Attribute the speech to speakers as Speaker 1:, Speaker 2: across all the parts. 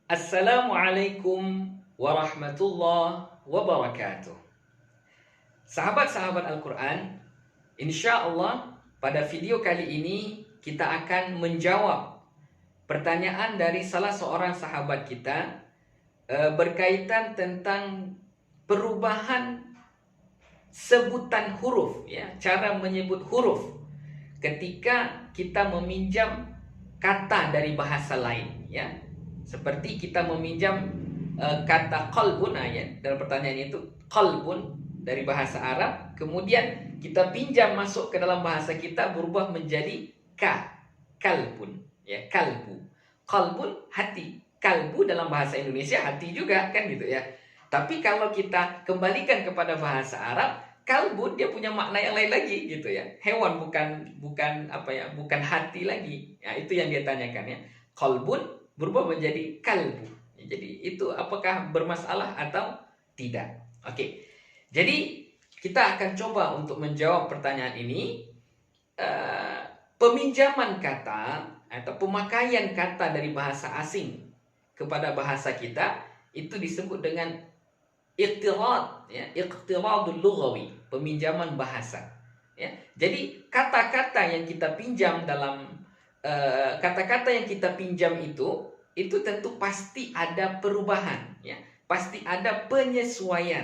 Speaker 1: Assalamualaikum warahmatullahi wabarakatuh. Sahabat-sahabat Al-Quran, insya Allah pada video kali ini kita akan menjawab pertanyaan dari salah seorang sahabat kita berkaitan tentang perubahan sebutan huruf, ya, cara menyebut huruf ketika kita meminjam kata dari bahasa lain, ya. Seperti kita meminjam kata qalbun, ya, dalam pertanyaan itu qalbun dari bahasa Arab, kemudian kita pinjam masuk ke dalam bahasa kita berubah menjadi kalbun, ya, kalbu. Qalbun hati, kalbu dalam bahasa Indonesia hati juga kan gitu ya. Tapi kalau kita kembalikan kepada bahasa Arab, kalbun dia punya makna yang lain lagi gitu ya. Hewan bukan apa ya, bukan hati lagi. Ya, itu yang dia tanyakan ya. Qalbun berubah menjadi kalbu. Jadi itu apakah bermasalah atau tidak? Oke. Jadi kita akan coba untuk menjawab pertanyaan ini. Peminjaman kata atau pemakaian kata dari bahasa asing kepada bahasa kita itu disebut dengan iqtirad, ya, iqtiradul lughawi, peminjaman bahasa. Ya. Jadi kata-kata yang kita pinjam dalam kata-kata yang kita pinjam itu tentu pasti ada perubahan, ya, pasti ada penyesuaian,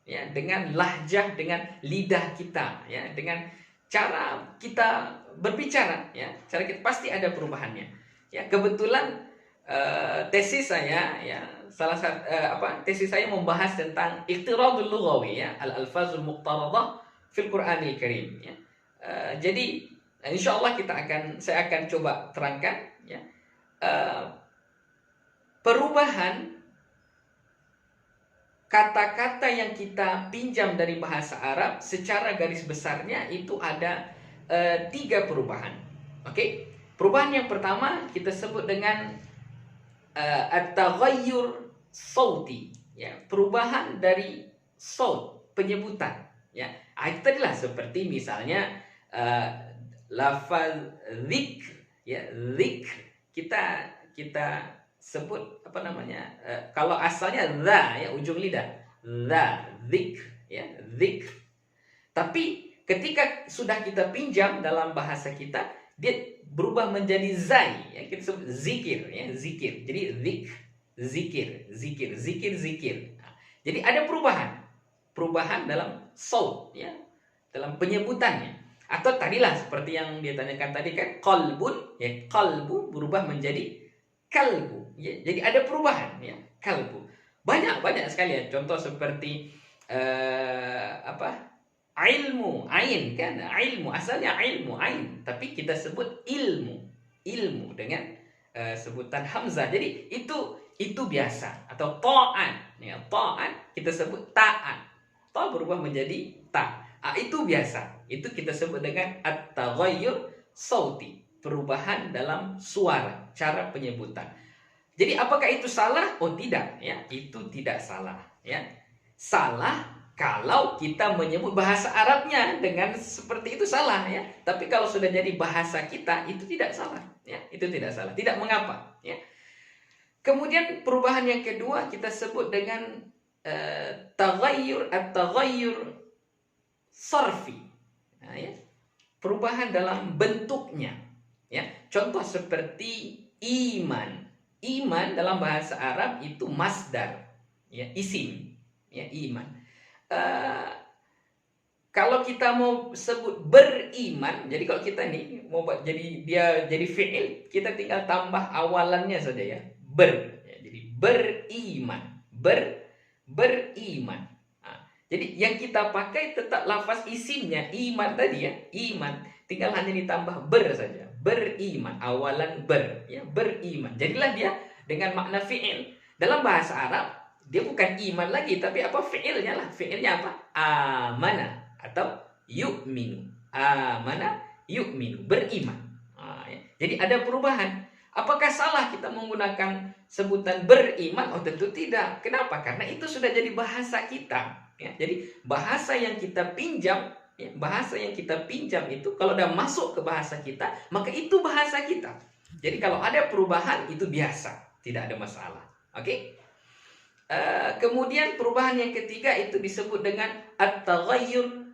Speaker 1: ya, dengan lahjah, dengan lidah kita, ya, dengan cara kita berbicara, ya, cara kita pasti ada perubahannya, ya. Kebetulan tesis saya, ya, salah satu tesis saya membahas tentang iqtiradul lughawi, ya, al-alfazul muqtaradah fil Qur'anil Karim, ya. Jadi insyaallah saya akan coba terangkan, ya, perubahan kata-kata yang kita pinjam dari bahasa Arab secara garis besarnya itu ada 3 perubahan. Oke? Perubahan yang pertama kita sebut dengan at-taghayyur sauti, ya, perubahan dari saut, penyebutan, ya. Itu adalah seperti misalnya lafaz dzikr, ya, dzikr kita sebut apa namanya, kalau asalnya za, ya, ujung lidah za, dzikr, ya, dzikr. Tapi ketika sudah kita pinjam dalam bahasa kita, dia berubah menjadi zai, ya, kita sebut zikir, ya, zikir. Jadi dzikr, zikir, zikir, zikir, zikir. Nah, jadi ada perubahan dalam saut, ya, dalam penyebutannya. Atau tadilah seperti yang dia tanyakan tadi kan, qalbun, ya, qalbu berubah menjadi kalbu, ya. Jadi ada perubahan, ya, kalbu. Banyak sekali ya contoh seperti ilmu, ain kan, ilmu asalnya ilmu ain, tapi kita sebut ilmu dengan sebutan hamzah. Jadi itu biasa. Atau ta'at, ya, ta'at kita sebut ta'at, ta berubah menjadi ta. Itu biasa. Itu kita sebut dengan at-taghayyur sauti, perubahan dalam suara, cara penyebutan. Jadi apakah itu salah? Oh tidak, ya, itu tidak salah, ya. Salah kalau kita menyebut bahasa Arabnya dengan seperti itu salah, ya. Tapi kalau sudah jadi bahasa kita itu tidak salah, ya. Itu tidak salah, tidak mengapa, ya. Kemudian perubahan yang kedua kita sebut dengan at-taghayyur sarfi, nah, ya, perubahan dalam bentuknya, ya. Contoh seperti iman dalam bahasa Arab itu masdar, ya, isim, ya, iman. Kalau kita mau sebut beriman, jadi kalau kita nih mau jadi dia jadi fi'il, kita tinggal tambah awalannya saja, ya, ya, jadi beriman, beriman. Jadi yang kita pakai tetap lafaz isimnya, iman tadi, ya, iman. Tinggal hanya ditambah saja. Beriman, awalan ya, beriman. Jadilah dia dengan makna fi'il. Dalam bahasa Arab, dia bukan iman lagi, tapi apa fi'ilnya lah. Fi'ilnya apa? Amana atau yu'minu. Amana, yu'minu, beriman. Ya. Jadi ada perubahan. Apakah salah kita menggunakan sebutan beriman? Oh tentu tidak. Kenapa? Karena itu sudah jadi bahasa kita. Ya, jadi bahasa yang kita pinjam, ya, bahasa yang kita pinjam itu kalau udah masuk ke bahasa kita, maka itu bahasa kita. Jadi kalau ada perubahan itu biasa, tidak ada masalah. Oke. Kemudian perubahan yang ketiga itu disebut dengan at-taghayyur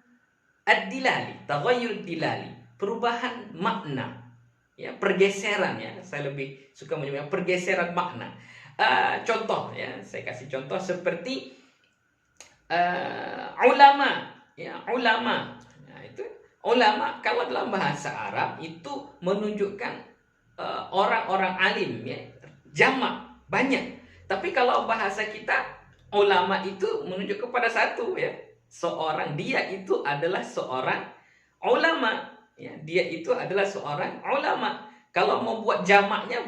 Speaker 1: ad-dilali, taghayyur dilali, perubahan makna. Ya, pergeseran ya. Saya lebih suka menyebutnya pergeseran makna. Contoh ya, saya kasih contoh seperti ulama ya, ulama. Nah, itu ulama kalau dalam bahasa Arab itu menunjukkan orang-orang alim ya, jamak banyak. Tapi kalau bahasa kita ulama itu menunjuk kepada satu ya, seorang, dia itu adalah seorang ulama ya, dia itu adalah seorang ulama. Kalau mau buat jamaknya,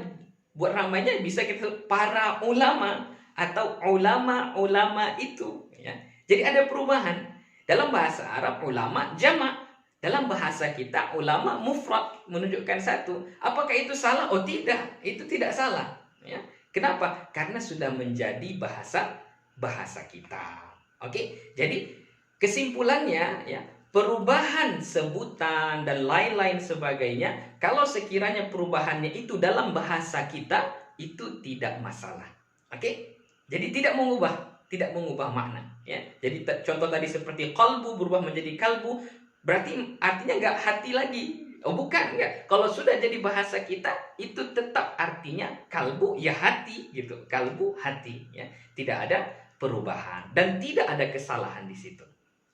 Speaker 1: buat ramainya, bisa kita sebut para ulama atau ulama-ulama itu ya. Jadi ada perubahan. Dalam bahasa Arab ulama jamak, dalam bahasa kita ulama mufrad, menunjukkan satu. Apakah itu salah? Oh tidak, itu tidak salah ya. Kenapa? Karena sudah menjadi bahasa kita. Oke, jadi kesimpulannya ya, perubahan sebutan dan lain-lain sebagainya, kalau sekiranya perubahannya itu dalam bahasa kita, itu tidak masalah. Oke? Jadi tidak mengubah makna ya. Jadi contoh tadi seperti qalbu berubah menjadi kalbu, berarti artinya nggak hati lagi. Oh bukan, enggak. Kalau sudah jadi bahasa kita, itu tetap artinya kalbu ya hati gitu. Kalbu hati ya. Tidak ada perubahan dan tidak ada kesalahan di situ.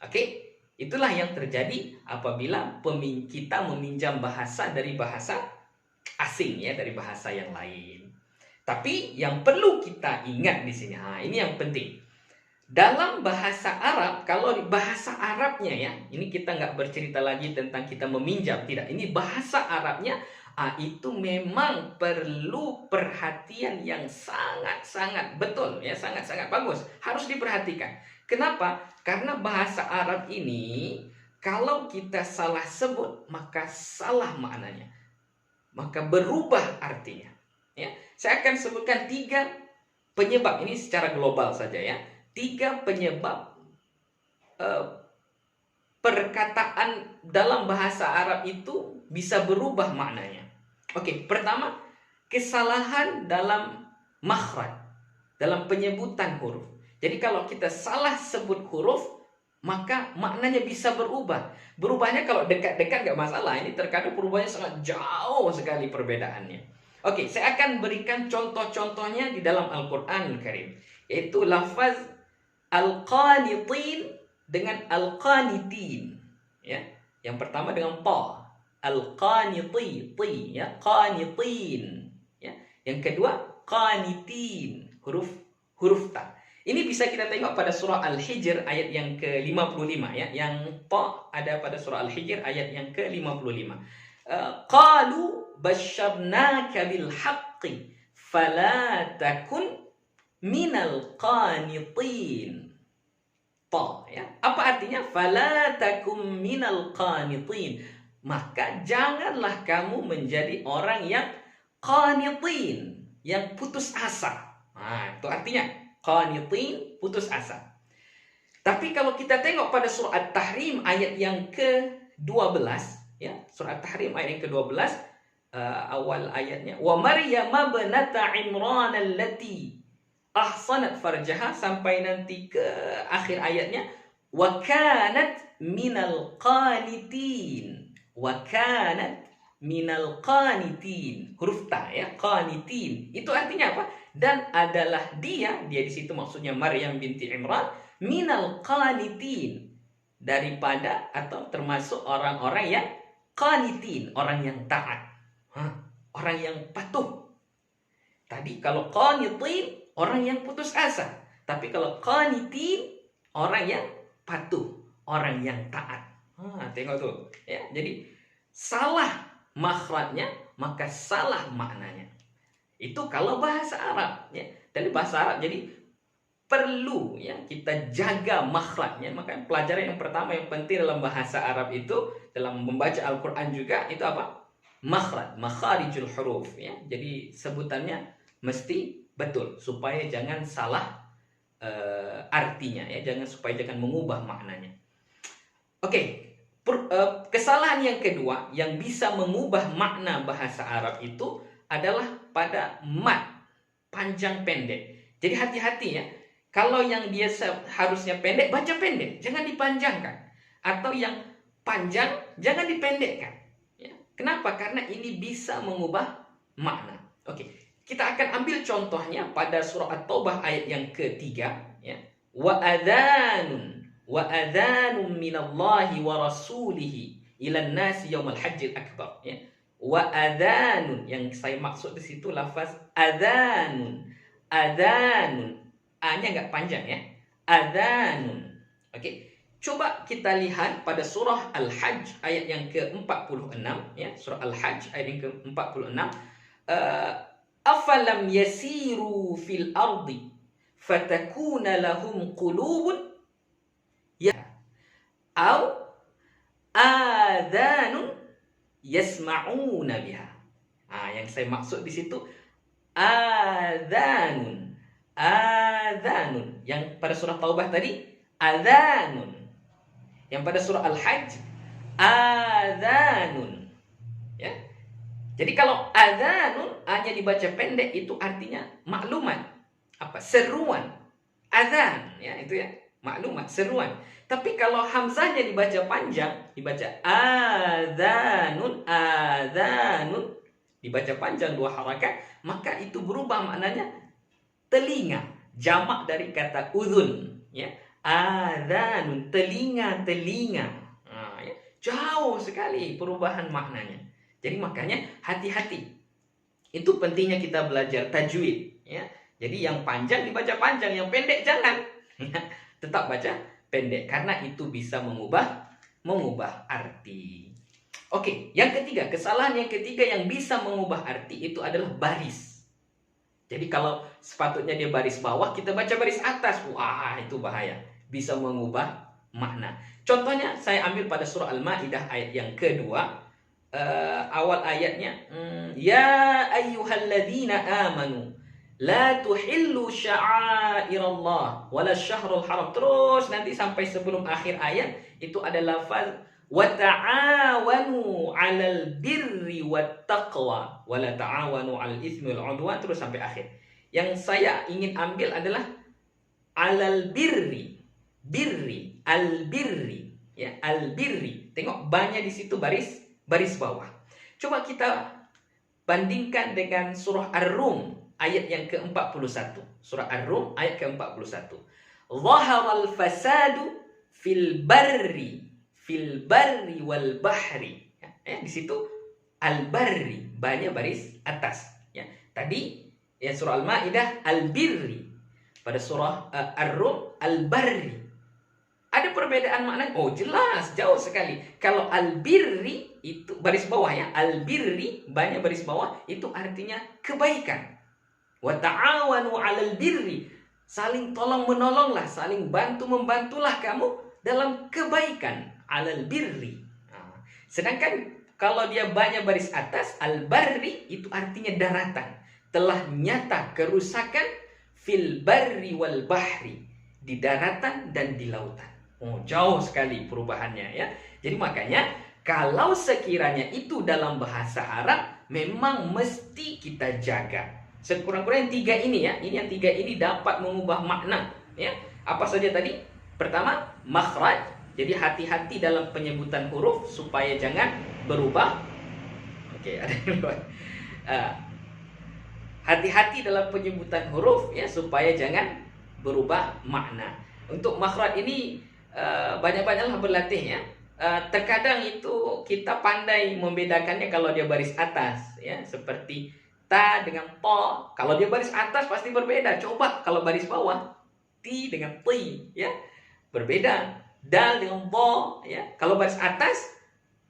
Speaker 1: Oke? Itulah yang terjadi apabila kita meminjam bahasa dari bahasa asing ya, dari bahasa yang lain. Tapi yang perlu kita ingat di sini, ini yang penting. Dalam bahasa Arab, kalau di bahasa Arabnya ya, ini kita nggak bercerita lagi tentang kita meminjam, tidak. Ini bahasa Arabnya, itu memang perlu perhatian yang sangat-sangat betul ya, sangat-sangat bagus. Harus diperhatikan. Kenapa? Karena bahasa Arab ini, kalau kita salah sebut, maka salah maknanya. Maka berubah artinya. Ya, saya akan sebutkan 3 penyebab ini secara global saja ya. 3 penyebab perkataan dalam bahasa Arab itu bisa berubah maknanya. Oke, pertama, kesalahan dalam makhraj, dalam penyebutan huruf. Jadi kalau kita salah sebut huruf, maka maknanya bisa berubah. Berubahnya kalau dekat-dekat nggak masalah. Ini terkadang perubahannya sangat jauh sekali perbedaannya. Oke, saya akan berikan contoh-contohnya di dalam Al-Quranul Karim. Yaitu lafaz al-qanitin dengan al-qanitin ya. Yang pertama dengan ta, al-qaniti, ya, qanitin ya. Yang kedua qanitin, huruf ta. Ini bisa kita tengok pada surah Al-Hijr ayat yang ke-55 ya. Yang ta ada pada surah Al-Hijr ayat yang ke-55. Qalu basyarnaka bil haqqi fala takun minal qanitin. Ta ya. Apa artinya? Fala takum minal qanitin. Maka janganlah kamu menjadi orang yang qanitin, yang putus asa. Nah, itu artinya qanitin, putus asa. Tapi kalau kita tengok pada surah At-Tahrim ayat yang ke-12 ya, surah At-Tahrim ayat yang ke-12, awal ayatnya, wa Maryam ibnata Imran allati ahsanat farjaha, sampai nanti ke akhir ayatnya, wa kanat minal qanitin, wa kanat minal qanitin, huruf ta ya, qanitin. Itu artinya apa? Dan adalah dia di situ maksudnya Maryam binti Imran, minal qanitin, daripada atau termasuk orang-orang yang qanitin, orang yang taat, orang yang patuh. Tadi kalau qanitin orang yang putus asa, tapi kalau qanitin orang yang patuh, orang yang taat. Tengok tuh ya. Jadi salah makhrajnya, maka salah maknanya. Itu kalau bahasa Arab ya. Dari bahasa Arab, jadi perlu ya kita jaga makhrajnya. Maka pelajaran yang pertama yang penting dalam bahasa Arab itu, dalam membaca Al-Quran juga, itu apa? Makhraj, makharijul huruf ya. Jadi sebutannya mesti betul supaya jangan salah artinya ya, supaya jangan mengubah maknanya. Oke. Kesalahan yang kedua yang bisa mengubah makna bahasa Arab itu adalah pada mad, panjang pendek. Jadi hati-hati ya. Kalau yang dia harusnya pendek, baca pendek, jangan dipanjangkan. Atau yang panjang, jangan dipendekkan. Ya. Kenapa? Karena ini bisa mengubah makna. Oke, kita akan ambil contohnya pada surah At-Taubah ayat yang ketiga. Ya. Wa adhanun minallahi wa rasulihi ilan nasi yaumal hajjil akbar. Ya. Wa adhanun, yang saya maksud di situ lafaz adhanun. Adhanun, A-nya nggak panjang ya. Adhanun. Oke. Coba kita lihat pada surah Al-Hajj ayat yang ke-46 ya, surah Al-Hajj ayat yang ke-46. Afalam yasiru fil ardi fatakuna lahum qulubun ya au adhanun yasma'una biha. Yang saya maksud di situ adhanun. Adhanun. Yang pada surah Taubah tadi adhanun. Yang pada surah Al-Hajj adhanun. Ya. Jadi kalau adhanun hanya dibaca pendek itu artinya maklumat. Apa? Seruan. Adhan, ya itu ya. Maklumat, seruan. Tapi kalau hamzahnya dibaca panjang, dibaca adhanun, adhanun, dibaca panjang 2 harakat, maka itu berubah maknanya telinga, jamak dari kata udhun, ya. Adhanun, telinga. Ya. Jauh sekali perubahan maknanya. Jadi makanya hati-hati. Itu pentingnya kita belajar tajwid, ya. Jadi yang panjang dibaca panjang, yang pendek jangan. Tetap baca pendek karena itu bisa mengubah arti. Oke, yang ketiga, kesalahan yang ketiga yang bisa mengubah arti itu adalah baris. Jadi kalau sepatutnya dia baris bawah, kita baca baris atas. Wah, itu bahaya. Bisa mengubah makna. Contohnya saya ambil pada surah Al-Maidah ayat yang kedua. Awal ayatnya, ya ayyuhalladzina amanu la tuhillu sya'airallah wala syahrul haram. Terus nanti sampai sebelum akhir ayat itu ada lafaz wa ta'awanu 'alal birri wat taqwa wa la ta'awanu 'alal itsmi wal 'udwan, terus sampai akhir. Yang saya ingin ambil adalah 'alal birri, al-birri, ya, al-birri. Tengok banyak di situ baris bawah. Coba kita bandingkan dengan surah Ar-Rum ayat yang ke-41. Surah Ar-Rum ayat ke-41. Zaharal fasadu fil barri wal bahri. Ya, di situ al-barri, banyak baris atas. Ya. Tadi ya surah Al-Maidah al-birri. Pada surah Ar-Rum al-barri. Ada perbedaan makna? Oh jelas, jauh sekali. Kalau al-birri itu baris bawah ya, al-birri banyak baris bawah itu artinya kebaikan. Wa ta'awanu 'alal birri, saling tolong menolonglah, saling bantu membantulah kamu dalam kebaikan, 'alal birri. Sedangkan kalau dia banyak baris atas, al-barri itu artinya daratan. Telah nyata kerusakan fil barri wal bahri, di daratan dan di lautan. Oh, jauh sekali perubahannya ya. Jadi makanya kalau sekiranya itu dalam bahasa Arab memang mesti kita jaga. Sekurang-kurangnya 3 ini ya. Ini yang 3 ini dapat mengubah makna ya. Apa saja tadi? Pertama, makhraj. Jadi hati-hati dalam penyebutan huruf supaya jangan berubah. Oke, ada yang luar. Hati-hati dalam penyebutan huruf ya supaya jangan berubah makna. Untuk makhraj ini banyak-banyaklah berlatih ya. Terkadang itu kita pandai membedakannya kalau dia baris atas ya, seperti ta dengan to. Kalau dia baris atas pasti berbeda. Coba kalau baris bawah, ti dengan ti ya, berbeda. Dal dengan bo ya. Kalau baris atas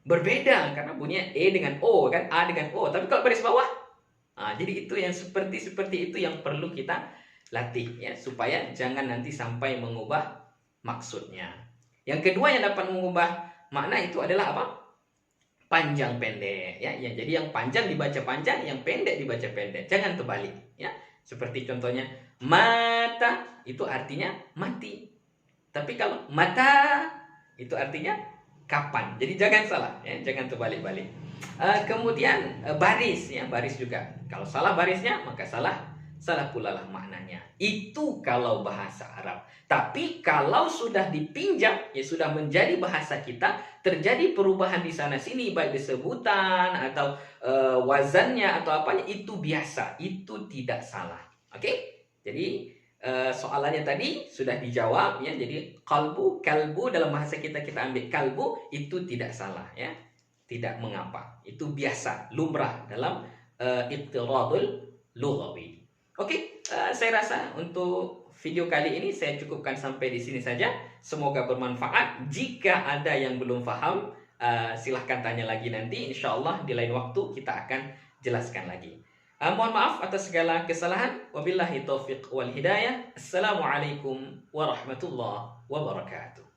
Speaker 1: berbeda karena bunyinya e dengan o kan, a dengan o. Tapi kalau baris bawah, jadi itu yang seperti itu yang perlu kita latih ya, supaya jangan nanti sampai mengubah maksudnya. Yang kedua yang dapat mengubah makna itu adalah apa? Panjang pendek ya. Jadi yang panjang dibaca panjang, yang pendek dibaca pendek. Jangan terbalik ya. Seperti contohnya mata itu artinya mati. Tapi kalau mata itu artinya kapan. Jadi jangan salah ya, jangan terbalik-balik. Kemudian baris ya, baris juga. Kalau salah barisnya maka salah salah pula lah maknanya. Itu kalau bahasa Arab. Tapi kalau sudah dipinjam, ya sudah menjadi bahasa kita, terjadi perubahan di sana sini, baik disebutan atau wazannya atau apanya, itu biasa, itu tidak salah. Oke? Jadi soalannya tadi sudah dijawab ya. Jadi kalbu dalam bahasa kita ambil kalbu, itu tidak salah ya. Tidak mengapa. Itu biasa, lumrah dalam iqtiradul lughawi. Oke, saya rasa untuk video kali ini saya cukupkan sampai di sini saja. Semoga bermanfaat. Jika ada yang belum paham, silahkan tanya lagi nanti. Insya Allah di lain waktu kita akan jelaskan lagi. Mohon maaf atas segala kesalahan. Wabillahi taufiq wal hidayah. Assalamualaikum warahmatullahi wabarakatuh.